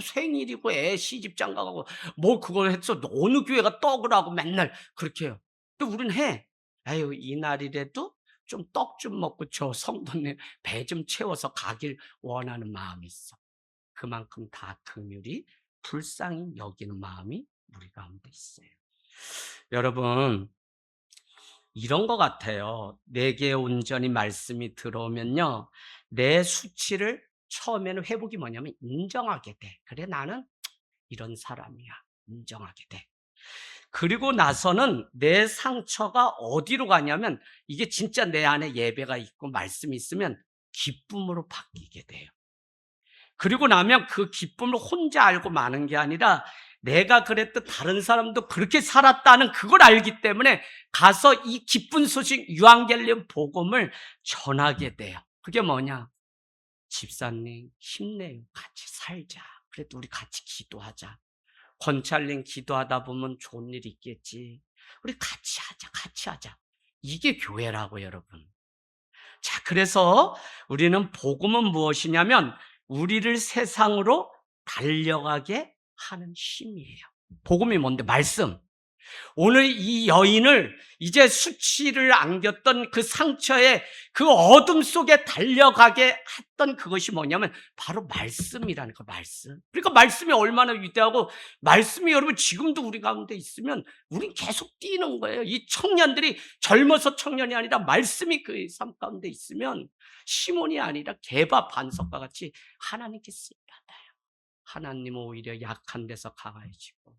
생일이고 애 시집장 가고 뭐 그걸 해서 어느 교회가 떡을 하고 맨날 그렇게 해요. 근데 우리는 해. 아유 이날이라도 좀 떡 좀 먹고 저 성도님 배 좀 채워서 가길 원하는 마음이 있어. 그만큼 다 긍휼이 불쌍히 여기는 마음이 우리 가운데 있어요. 여러분, 이런 것 같아요. 내게 온전히 말씀이 들어오면요, 내 수치를 처음에는 회복이 뭐냐면 인정하게 돼. 그래, 나는 이런 사람이야. 인정하게 돼. 그리고 나서는 내 상처가 어디로 가냐면, 이게 진짜 내 안에 예배가 있고 말씀이 있으면 기쁨으로 바뀌게 돼요. 그리고 나면 그 기쁨을 혼자 알고 마는 게 아니라 내가 그랬듯 다른 사람도 그렇게 살았다는 그걸 알기 때문에 가서 이 기쁜 소식 유앙겔리온 복음을 전하게 돼요. 그게 뭐냐? 집사님 힘내요. 같이 살자. 그래도 우리 같이 기도하자. 권찰님 기도하다 보면 좋은 일이 있겠지. 우리 같이 하자. 같이 하자. 이게 교회라고 여러분. 자, 그래서 우리는 복음은 무엇이냐면 우리를 세상으로 달려가게 하는 힘이에요. 복음이 뭔데? 말씀. 오늘 이 여인을 이제 수치를 안겼던 그 상처에 그 어둠 속에 달려가게 했던 그것이 뭐냐면 바로 말씀이라는 거, 말씀. 그러니까 말씀이 얼마나 위대하고 말씀이 여러분 지금도 우리 가운데 있으면 우린 계속 뛰는 거예요. 이 청년들이 젊어서 청년이 아니라 말씀이 그 삶 가운데 있으면 시몬이 아니라 개바 반석과 같이 하나님께 쓰임받아요. 하나님은 오히려 약한 데서 강해지고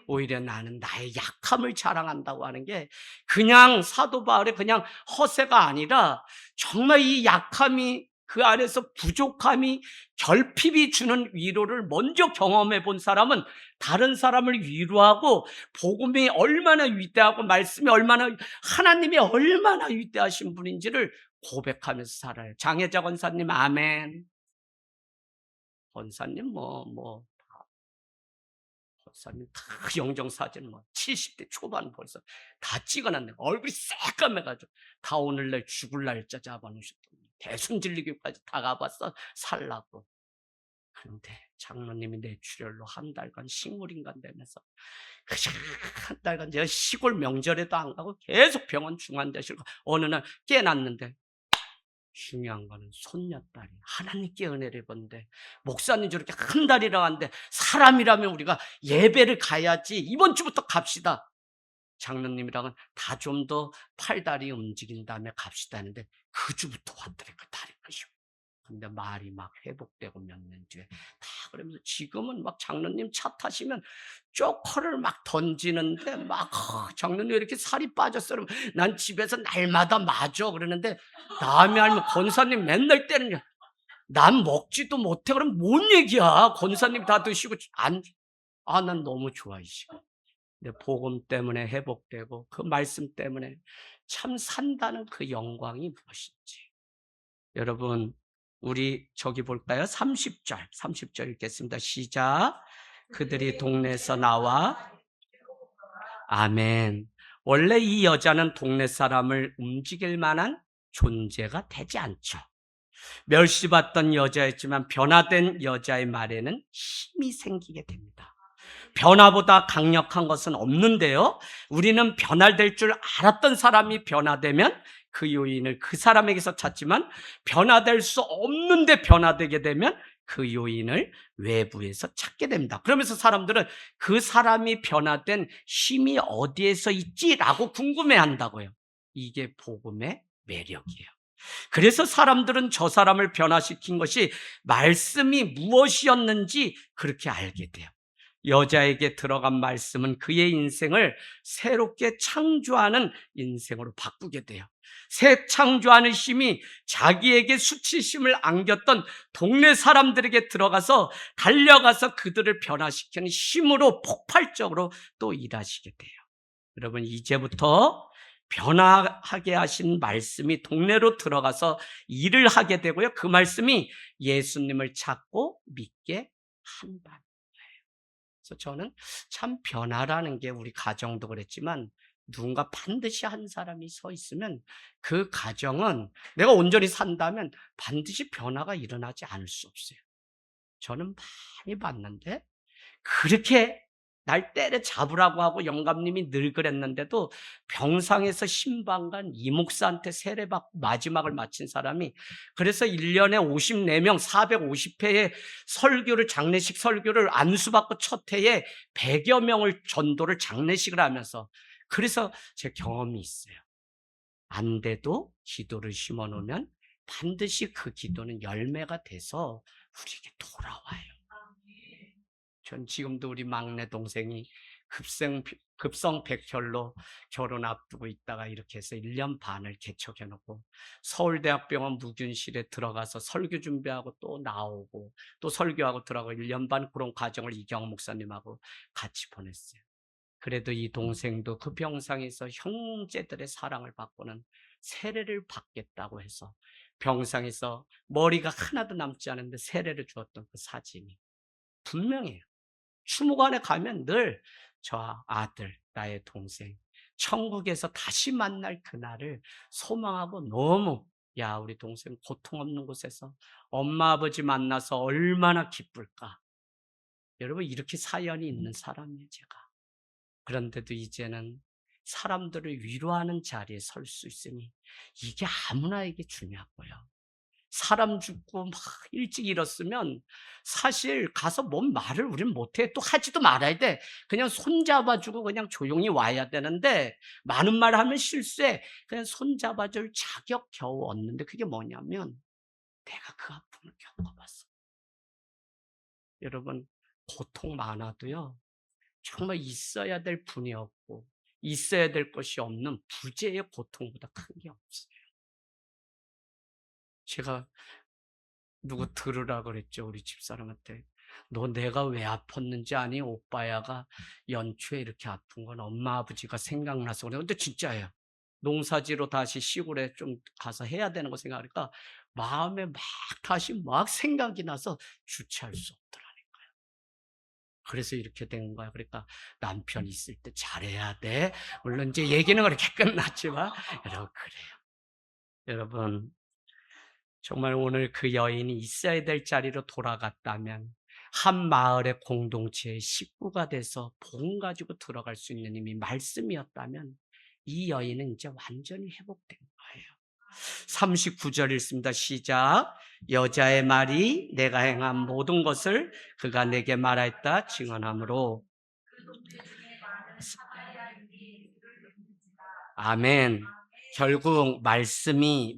오히려 나는 나의 약함을 자랑한다고 하는 게 그냥 사도 바울의 그냥 허세가 아니라 정말 이 약함이 그 안에서 부족함이 결핍이 주는 위로를 먼저 경험해 본 사람은 다른 사람을 위로하고 복음이 얼마나 위대하고 말씀이 얼마나 하나님이 얼마나 위대하신 분인지를 고백하면서 살아요. 장혜자 권사님 아멘. 권사님 권사님 다 영정사진 70대 초반 벌써 다 찍어놨네. 얼굴이 새까매가지고 다 오늘날 죽을 날짜 잡아놓으셨더니 대순진리교까지 다 가봤어 살라고. 그런데 장로님이 뇌출혈로 한 달간 식물인간 되면서 한 달간 제가 시골 명절에도 안 가고 계속 병원 중환자실 어느 날 깨났는데 중요한 거는 손녀딸이 하나님께 은혜를 본데 목사님 저렇게 한 달이라고 하는데 사람이라면 우리가 예배를 가야지 이번 주부터 갑시다. 장로님이랑은 다 좀 더 팔다리 움직인 다음에 갑시다 했는데 그 주부터 왔더라고요. 다리 끄시고. 근데 말이 막 회복되고 몇 년 뒤에 다 그러면서 지금은 막 장로님 차 타시면 쪼커를 막 던지는데 막 장로님 왜 이렇게 살이 빠졌어? 그러면 난 집에서 날마다 맞아 그러는데 다음에 알면 권사님 맨날 때는 난 먹지도 못해. 그럼 뭔 얘기야? 권사님 다 드시고 난 너무 좋아 이 시간. 근데 복음 때문에 회복되고 그 말씀 때문에 참 산다는 그 영광이 무엇인지. 여러분 우리 저기 볼까요? 30절 읽겠습니다. 시작. 그들이 동네에서 나와 아멘. 원래 이 여자는 동네 사람을 움직일 만한 존재가 되지 않죠. 멸시받던 여자였지만 변화된 여자의 말에는 힘이 생기게 됩니다. 변화보다 강력한 것은 없는데요. 우리는 변화될 줄 알았던 사람이 변화되면 그 요인을 그 사람에게서 찾지만 변화될 수 없는데 변화되게 되면 그 요인을 외부에서 찾게 됩니다. 그러면서 사람들은 그 사람이 변화된 힘이 어디에서 있지라고 궁금해한다고요. 이게 복음의 매력이에요. 그래서 사람들은 저 사람을 변화시킨 것이 말씀이 무엇이었는지 그렇게 알게 돼요. 여자에게 들어간 말씀은 그의 인생을 새롭게 창조하는 인생으로 바꾸게 돼요. 새 창조하는 힘이 자기에게 수치심을 안겼던 동네 사람들에게 들어가서 달려가서 그들을 변화시키는 힘으로 폭발적으로 또 일하시게 돼요. 여러분 이제부터 변화하게 하신 말씀이 동네로 들어가서 일을 하게 되고요. 그 말씀이 예수님을 찾고 믿게 한다. 그래서 저는 참 변화라는 게 우리 가정도 그랬지만 누군가 반드시 한 사람이 서 있으면 그 가정은 내가 온전히 산다면 반드시 변화가 일어나지 않을 수 없어요. 저는 많이 봤는데 그렇게 날 때려잡으라고 하고 영감님이 늘 그랬는데도 병상에서 신방간 이 목사한테 세례받고 마지막을 마친 사람이, 그래서 1년에 54명 450회의 설교를, 장례식 설교를 안수받고 첫 해에 100여 명을 전도를 장례식을 하면서, 그래서 제 경험이 있어요. 안 돼도 기도를 심어 놓으면 반드시 그 기도는 열매가 돼서 우리에게 돌아와요. 전 지금도 우리 막내 동생이 급성백혈로 결혼 앞두고 있다가 이렇게 해서 1년 반을 개척해 놓고 서울대학병원 무균실에 들어가서 설교 준비하고 또 나오고 또 설교하고 들어가고 1년 반 그런 과정을 이경 목사님하고 같이 보냈어요. 그래도 이 동생도 그 병상에서 형제들의 사랑을 받고는 세례를 받겠다고 해서 병상에서 머리가 하나도 남지 않은데 세례를 주었던 그 사진이 분명해요. 추모관에 가면 늘 저 아들, 나의 동생, 천국에서 다시 만날 그날을 소망하고, 너무, 야, 우리 동생 고통 없는 곳에서 엄마 아버지 만나서 얼마나 기쁠까. 여러분, 이렇게 사연이 있는 사람이에요, 제가. 그런데도 이제는 사람들을 위로하는 자리에 설 수 있으니 이게 아무나에게 주냐고요. 사람 죽고 막 일찍 일었으면 사실 가서 뭔 말을 우리는 못해. 또 하지도 말아야 돼. 그냥 손잡아주고 그냥 조용히 와야 되는데, 많은 말 하면 실수해. 그냥 손잡아줄 자격 겨우 얻는데, 그게 뭐냐면 내가 그 아픔을 겪어봤어. 여러분, 고통 많아도요, 정말 있어야 될 분이 없고 있어야 될 것이 없는 부재의 고통보다 큰 게 없어요. 제가 누구 들으라 그랬죠, 우리 집사람한테. 너 내가 왜 아팠는지 아니? 오빠야가 연초에 이렇게 아픈 건 엄마 아버지가 생각나서 그래. 근데 진짜예요. 농사지로 다시 시골에 좀 가서 해야 되는 거 생각하니까 마음에 막 다시 막 생각이 나서 주체할 수 없더라니까요. 그래서 이렇게 된 거야. 그러니까 남편 있을 때 잘해야 돼. 물론 이제 얘기는 그렇게 끝났지만 여러분, 그래요. 여러분, 정말 오늘 그 여인이 있어야 될 자리로 돌아갔다면, 한 마을의 공동체의 식구가 돼서 복 가지고 들어갈 수 있는 이미 말씀이었다면, 이 여인은 이제 완전히 회복된 거예요. 39절 읽습니다. 시작. 여자의 말이 내가 행한 모든 것을 그가 내게 말하였다 증언하므로. 아멘. 결국 말씀이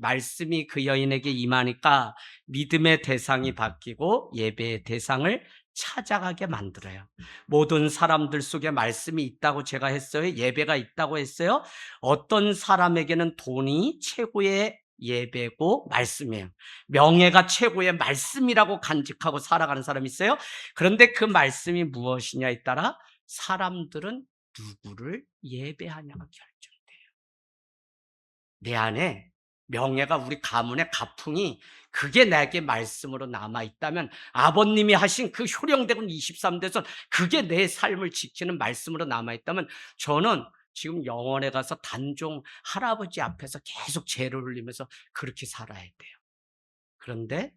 그 여인에게 임하니까 믿음의 대상이 바뀌고 예배의 대상을 찾아가게 만들어요. 모든 사람들 속에 말씀이 있다고 제가 했어요. 예배가 있다고 했어요. 어떤 사람에게는 돈이 최고의 예배고 말씀이에요. 명예가 최고의 말씀이라고 간직하고 살아가는 사람이 있어요. 그런데 그 말씀이 무엇이냐에 따라 사람들은 누구를 예배하냐가 결정돼요. 내 안에 명예가, 우리 가문의 가풍이 그게 내게 말씀으로 남아있다면, 아버님이 하신 그 효령대군 23대선 그게 내 삶을 지키는 말씀으로 남아있다면, 저는 지금 영원에 가서 단종 할아버지 앞에서 계속 죄를 흘리면서 그렇게 살아야 돼요. 그런데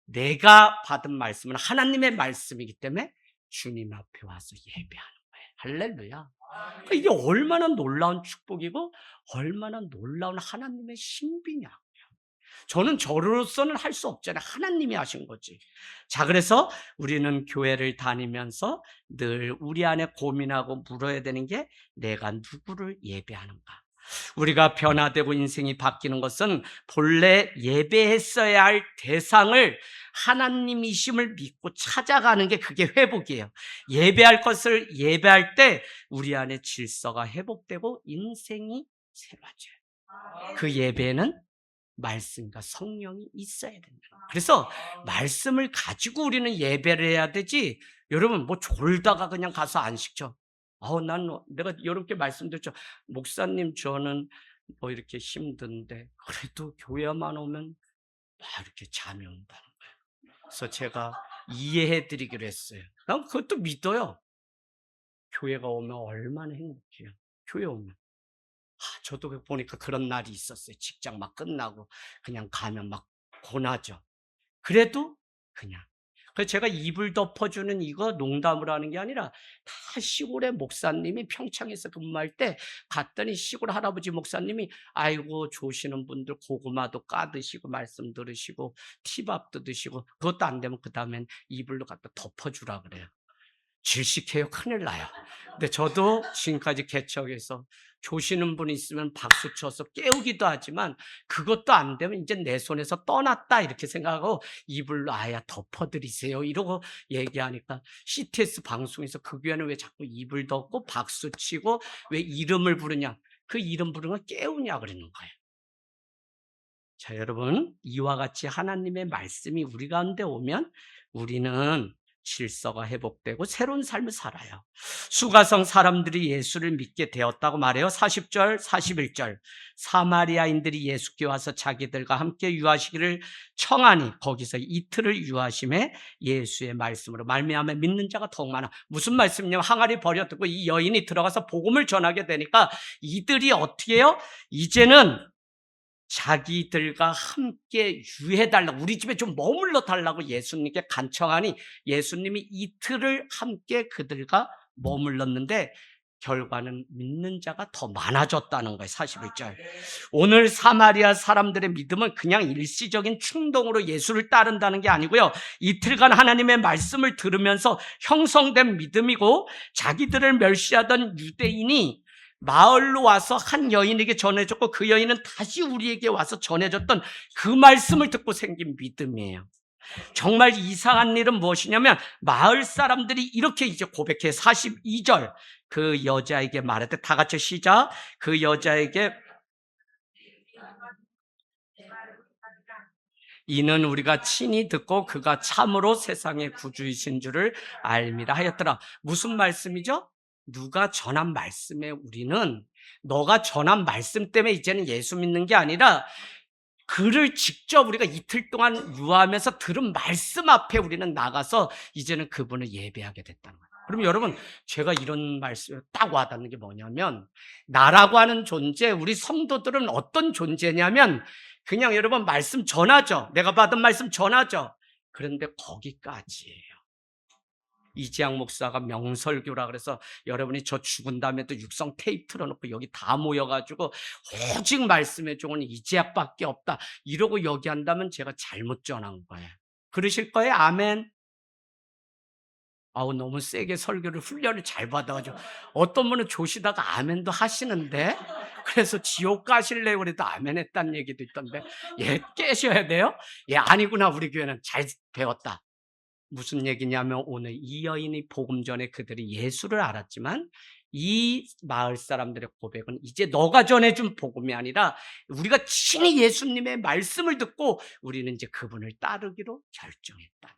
내가 받은 말씀은 하나님의 말씀이기 때문에 주님 앞에 와서 예배하는 거예요. 할렐루야. 그러니까 이게 얼마나 놀라운 축복이고 얼마나 놀라운 하나님의 신비냐. 저는 저로서는 할 수 없잖아요. 하나님이 하신 거지. 자, 그래서 우리는 교회를 다니면서 늘 우리 안에 고민하고 물어야 되는 게, 내가 누구를 예배하는가? 우리가 변화되고 인생이 바뀌는 것은 본래 예배했어야 할 대상을 하나님이심을 믿고 찾아가는 게, 그게 회복이에요. 예배할 것을 예배할 때 우리 안에 질서가 회복되고 인생이 새로워져요. 그 예배는 말씀과 성령이 있어야 된다. 그래서 말씀을 가지고 우리는 예배를 해야 되지, 여러분 뭐 졸다가 그냥 가서 안식처. 내가 여러분께 말씀드렸죠. 목사님, 저는 뭐 이렇게 힘든데 그래도 교회만 오면 막 이렇게 잠이 온다는 거예요. 그래서 제가 이해해 드리기로 했어요. 난 그것도 믿어요. 교회가 오면 얼마나 행복해요. 교회 오면. 저도 보니까 그런 날이 있었어요. 직장 막 끝나고 그냥 가면 막 고나죠. 그래도 그냥 그래서 제가 이불 덮어주는 이거 농담으로 하는 게 아니라 다 시골의 목사님이 평창에서 근무할 때 갔더니 시골 할아버지 목사님이 아이고 조시는 분들 고구마도 까드시고 말씀 들으시고 티밥도 드시고 그것도 안 되면 그 다음엔 이불로 갖다 덮어주라 그래요. 질식해요. 큰일 나요. 근데 저도 지금까지 개척해서 조시는 분이 있으면 박수 쳐서 깨우기도 하지만 그것도 안 되면 이제 내 손에서 떠났다 이렇게 생각하고 이불로 아야 덮어드리세요 이러고 얘기하니까 CTS 방송에서 그 교회는 왜 자꾸 이불 덮고 박수 치고 왜 이름을 부르냐, 그 이름 부르는 건 깨우냐 그러는 거예요. 자, 여러분, 이와 같이 하나님의 말씀이 우리 가운데 오면 우리는 질서가 회복되고 새로운 삶을 살아요. 수가성 사람들이 예수를 믿게 되었다고 말해요. 40절, 41절. 사마리아인들이 예수께 와서 자기들과 함께 유하시기를 청하니 거기서 이틀을 유하심에 예수의 말씀으로 말미암아 믿는 자가 더욱 많아. 무슨 말씀이냐면 항아리 버려두고 이 여인이 들어가서 복음을 전하게 되니까 이들이 어떻게 해요? 이제는 자기들과 함께 유해달라고, 우리 집에 좀 머물러 달라고 예수님께 간청하니 예수님이 이틀을 함께 그들과 머물렀는데 결과는 믿는 자가 더 많아졌다는 거예요. 41절. 오늘 사마리아 사람들의 믿음은 그냥 일시적인 충동으로 예수를 따른다는 게 아니고요, 이틀간 하나님의 말씀을 들으면서 형성된 믿음이고, 자기들을 멸시하던 유대인이 마을로 와서 한 여인에게 전해줬고 그 여인은 다시 우리에게 와서 전해줬던 그 말씀을 듣고 생긴 믿음이에요. 정말 이상한 일은 무엇이냐면 마을 사람들이 이렇게 이제 고백해. 42절. 그 여자에게 말할 때 다 같이 시작. 그 여자에게 이는 우리가 친히 듣고 그가 참으로 세상의 구주이신 줄을 알미라 하였더라. 무슨 말씀이죠? 누가 전한 말씀에 우리는, 너가 전한 말씀 때문에 이제는 예수 믿는 게 아니라 그를 직접 우리가 이틀 동안 유하면서 들은 말씀 앞에 우리는 나가서 이제는 그분을 예배하게 됐다는 거예요. 그럼 여러분, 제가 이런 말씀을 딱 와닿는 게 뭐냐면, 나라고 하는 존재, 우리 성도들은 어떤 존재냐면 그냥 여러분 말씀 전하죠. 내가 받은 말씀 전하죠. 그런데 거기까지예요. 이지양 목사가 명설교라 그래서 여러분이 저 죽은 다음에도 육성 테이프 틀어놓고 여기 다 모여가지고 오직 말씀의 종은 이지학밖에 없다 이러고 여기 한다면 제가 잘못 전한 거예요. 그러실 거예요? 아멘. 아우, 너무 세게 설교를 훈련을 잘 받아가지고 어떤 분은 조시다가 아멘도 하시는데, 그래서 지옥 가실래요? 그래도 아멘 했다는 얘기도 있던데, 예, 깨셔야 돼요? 예, 아니구나. 우리 교회는 잘 배웠다. 무슨 얘기냐면 오늘 이 여인이 복음 전에 그들이 예수를 알았지만 이 마을 사람들의 고백은 이제 너가 전해준 복음이 아니라 우리가 친히 예수님의 말씀을 듣고 우리는 이제 그분을 따르기로 결정했다.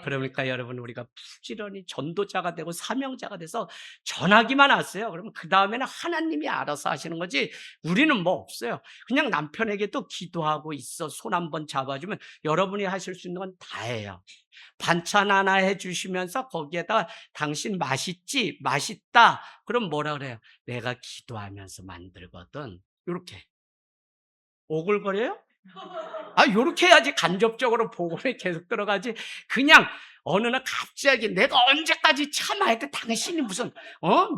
그러니까 여러분, 우리가 부지런히 전도자가 되고 사명자가 돼서 전하기만 하세요. 그러면 그 다음에는 하나님이 알아서 하시는 거지 우리는 뭐 없어요. 그냥 남편에게도 기도하고 있어 손 한번 잡아주면 여러분이 하실 수 있는 건 다예요. 반찬 하나 해주시면서 거기에다가 당신 맛있지? 맛있다. 그럼 뭐라 그래요? 내가 기도하면서 만들거든. 이렇게 오글거려요? 요렇게 해야지 간접적으로 복음에 계속 들어가지. 그냥 어느 날 갑자기 내가 언제까지 참아야 돼? 당신이 무슨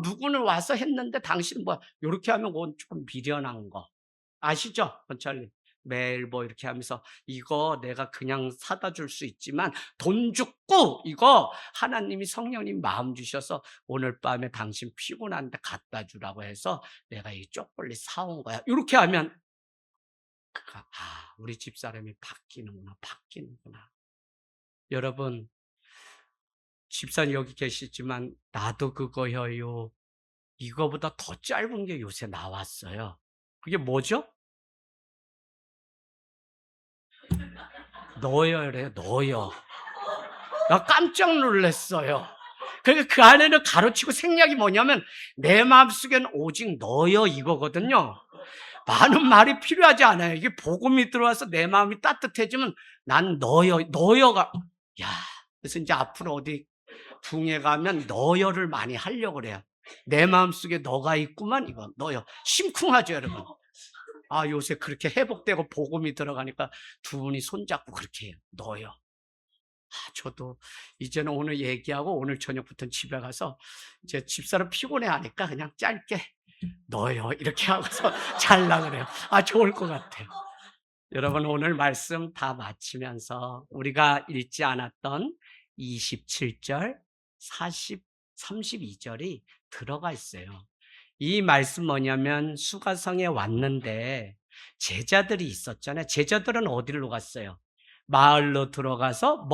누구는 와서 했는데 당신은 뭐야? 요렇게 하면 그건 조금 미련한 거 아시죠? 권찰님 매일 뭐 이렇게 하면서 이거 내가 그냥 사다 줄 수 있지만 돈 주고 이거 하나님이 성령님 마음 주셔서 오늘 밤에 당신 피곤한데 갖다 주라고 해서 내가 이 초콜릿 사온 거야. 이렇게 하면 우리 집사람이 바뀌는구나. 여러분, 집사님 여기 계시지만 나도 그거요. 이거보다 더 짧은 게 요새 나왔어요. 그게 뭐죠? 너여래요. 너여. 나 깜짝 놀랐어요. 그러니까 그 안에는 가로치고 생략이 뭐냐면 내 마음속에는 오직 너여 이거거든요. 많은 말이 필요하지 않아요. 이게 복음이 들어와서 내 마음이 따뜻해지면 난 너여가 그래서 이제 앞으로 어디 붕에 가면 너여를 많이 하려고 그래요. 내 마음속에 너가 있구만. 이거 너여. 심쿵하죠 여러분. 요새 그렇게 회복되고 복음이 들어가니까 두 분이 손잡고 그렇게 해요. 너여. 저도 이제는 오늘 얘기하고 오늘 저녁부터 집에 가서 이제 집사람 피곤해하니까 그냥 짧게 "너요." 이렇게 하고서 잘라 그래요. 좋을 것 같아요. 여러분 오늘 말씀 다 마치면서 우리가 읽지 않았던 27절, 40, 32절이 들어가 있어요. 이 말씀 뭐냐면 수가성에 왔는데 제자들이 있었잖아요. 제자들은 어디로 갔어요? 마을로 들어가서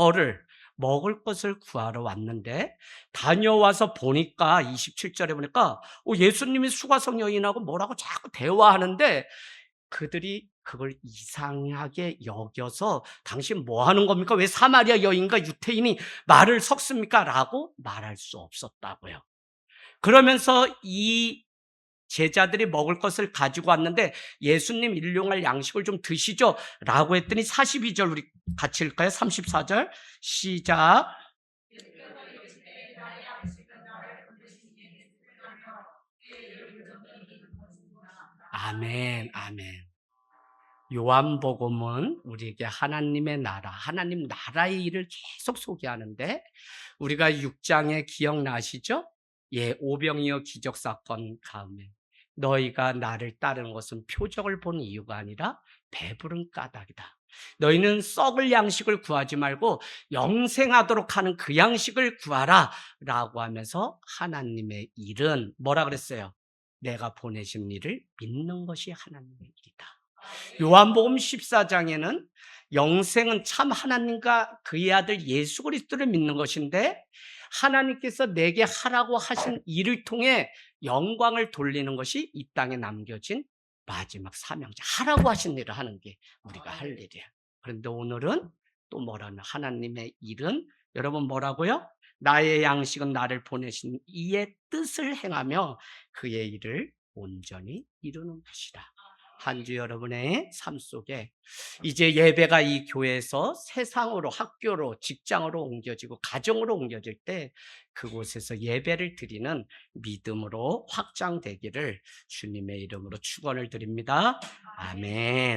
먹을 것을 구하러 왔는데 다녀와서 보니까 27절에 보니까 예수님이 수가성 여인하고 뭐라고 자꾸 대화하는데 그들이 그걸 이상하게 여겨서 "당신 뭐 하는 겁니까? 왜 사마리아 여인과 유태인이 말을 섞습니까?" 라고 말할 수 없었다고요. 그러면서 이 제자들이 먹을 것을 가지고 왔는데 "예수님 일용할 양식을 좀 드시죠." 라고 했더니 42절 우리 같이 읽을까요? 34절 시작. 아멘, 아멘. 요한복음은 우리에게 하나님의 나라, 하나님 나라의 일을 계속 소개하는데 우리가 6장에 기억나시죠? 오병이어 기적 사건 다음에 너희가 나를 따르는 것은 표적을 본 이유가 아니라 배부른 까닭이다. 너희는 썩을 양식을 구하지 말고 영생하도록 하는 그 양식을 구하라 라고 하면서 하나님의 일은 뭐라 그랬어요? 내가 보내신 일을 믿는 것이 하나님의 일이다. 요한복음 14장에는 영생은 참 하나님과 그의 아들 예수 그리스도를 믿는 것인데 하나님께서 내게 하라고 하신 일을 통해 영광을 돌리는 것이 이 땅에 남겨진 마지막 사명자. 하라고 하신 일을 하는 게 우리가 할 일이야. 그런데 오늘은 또 뭐라는 하나님의 일은 여러분 뭐라고요? 나의 양식은 나를 보내신 이의 뜻을 행하며 그의 일을 온전히 이루는 것이다. 한 주 여러분의 삶 속에 이제 예배가 이 교회에서 세상으로, 학교로, 직장으로 옮겨지고 가정으로 옮겨질 때 그곳에서 예배를 드리는 믿음으로 확장되기를 주님의 이름으로 축원을 드립니다. 아멘.